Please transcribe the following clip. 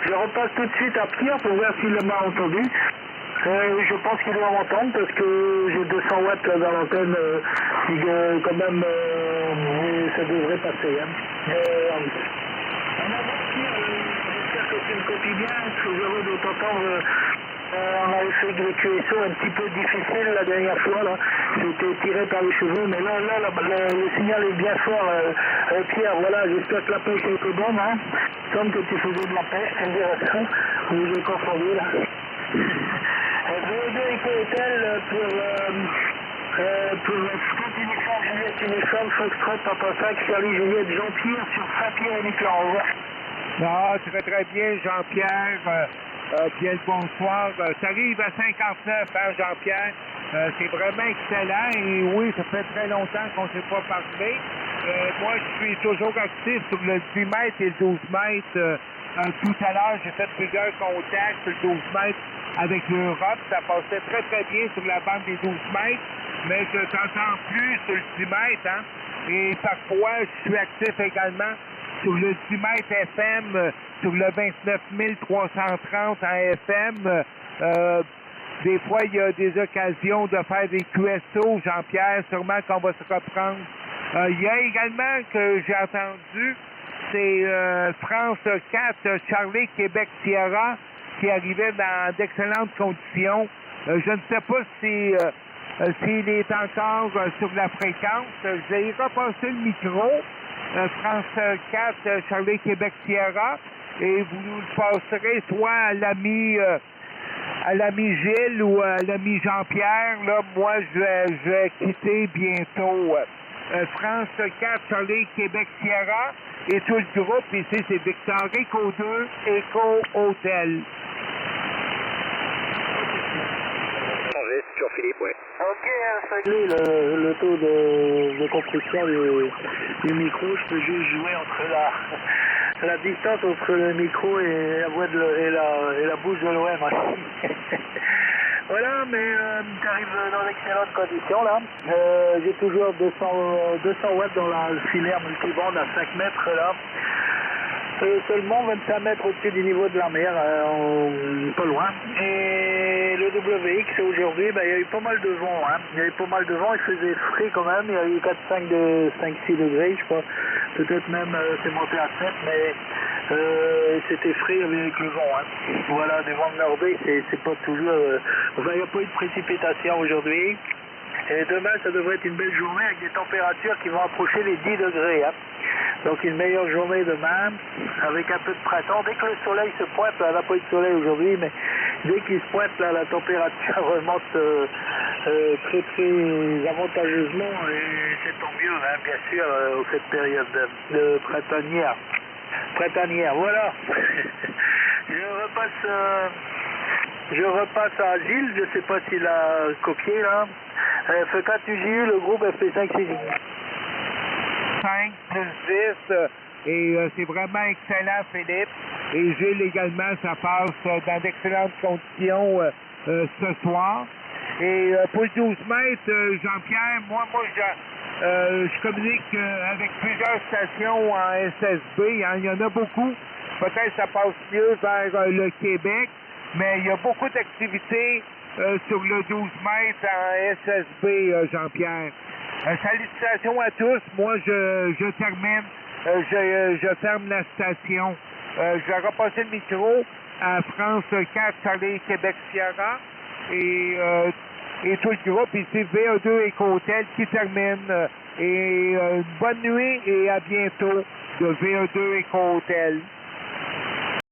Je repasse tout de suite à Pierre pour voir s'il m'a entendu. Je pense qu'il doit m'entendre parce que j'ai 200 watts là dans l'antenne. Quand même, ça devrait passer. Hein. J'espère que tu me copies bien. Je suis heureux de t'entendre. On avait fait le QSO un petit peu difficile la dernière fois. Là. J'étais tiré par les cheveux, mais là le signal est bien fort. Pierre, voilà, j'espère que la pêche a été bonne. Hein. Il semble que tu faisais de la pêche, tu me diras ça. Ou j'ai confondu là. VO2 Eco-Hotel pour Scott Uniforme, Juliette Uniforme, Foxtrot, Papa 5, Charlie Juliette, Jean-Pierre sur Saint-Pierre et Nicolas. Au revoir. Ah, très bien, Jean-Pierre. Bien le bonsoir. Ça arrive à 59, hein, Jean-Pierre. C'est vraiment excellent. Et oui, ça fait très longtemps qu'on ne s'est pas parlé. Moi, je suis toujours actif sur le 10 mètres et le 12 mètres. Tout à l'heure, j'ai fait plusieurs contacts sur le 12 mètres avec l'Europe. Ça passait très bien sur la bande des 12 mètres. Mais je t'entends plus sur le 10 mètres. Hein? Et parfois, je suis actif également sur le 10 mètres FM, sur le 29 330 en FM. Des fois, il y a des occasions de faire des QSO, Jean-Pierre, sûrement qu'on va se reprendre. Il y a également que j'ai entendu, c'est France 4, Charlie, Québec, Sierra, qui arrivait dans d'excellentes conditions. Je ne sais pas si s'il est encore sur la fréquence. Je vais repasser le micro. France 4, Charlie, Québec, Sierra, et vous nous le passerez soit à l'ami Gilles ou à l'ami Jean-Pierre. Là, moi, je vais quitter bientôt. France 4, Charlie, Québec, Sierra, et tout le groupe ici, c'est Victor Eco 2, Eco Hotel. Jean-Philippe, oui. Ok, réglé le taux de compression du micro. Je peux juste jouer entre la distance entre le micro et la voix et la bouche de l'OM aussi. Voilà, mais tu arrives dans d'excellentes conditions là. J'ai toujours 200 watts dans la filaire multibande à 5 mètres là. Seulement 25 mètres au-dessus du niveau de la mer, pas loin. Et le WX aujourd'hui, il y a eu pas mal de vent. Hein. Il y a eu pas mal de vent, il faisait frais quand même. Il y a eu 5-6 degrés, je crois. Peut-être même c'est monté à 7, mais c'était frais avec le vent. Hein. Voilà, des vents de nordais, c'est pas toujours... il n'y a pas eu de précipitation aujourd'hui. Et demain, ça devrait être une belle journée avec des températures qui vont approcher les 10 degrés. Hein. Donc une meilleure journée demain, avec un peu de printemps. Dès que le soleil se pointe, là, on n'a pas eu de soleil aujourd'hui, mais dès qu'il se pointe, là, la température remonte très avantageusement, et c'est tant mieux, hein, bien sûr, cette période de printanière. Voilà. Je repasse à Gilles, je ne sais pas s'il a copié là. FK2JU, le groupe FP5 5 plus 10, et c'est vraiment excellent, Philippe. Et Gilles également, ça passe dans d'excellentes conditions ce soir. Et pour le 12 mètres, Jean-Pierre, moi je communique avec plusieurs stations en SSB. Hein, il y en a beaucoup. Peut-être ça passe mieux vers le Québec, mais il y a beaucoup d'activités sur le 12 mètres en SSB, Jean-Pierre. Salutations à tous. Moi, je termine. Je ferme la station. Je vais repasser le micro à France 4, Charlie, Québec, Sierra. Et tout le groupe ici, VO2 Eco Hotel, qui termine. Bonne nuit et à bientôt de VO2 Eco Hotel.